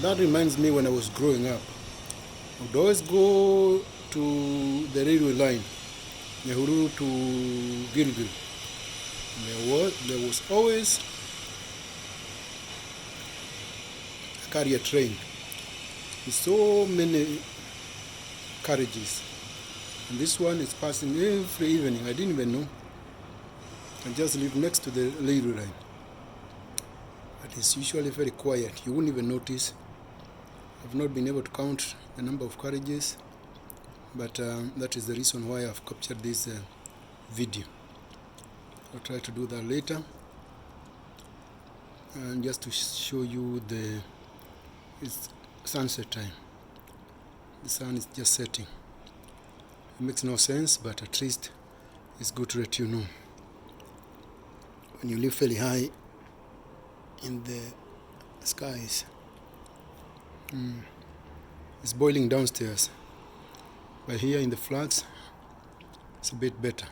That reminds me when I was growing up. I would always go to the railway line, Nyahururu to Gilgil. There was always a carrier train with so many carriages. And this one is passing every evening. I didn't even know. I just live next to the railway line. But it's usually very quiet. You wouldn't even notice. I've not been able to count the number of carriages, but that is the reason why I've captured this video. I'll try to do that later, and just to show you it's sunset time. The sun is just setting. It makes no sense, but at least it's good to let you know. When you live fairly high in the skies, it's boiling downstairs, but here in the flats it's a bit better.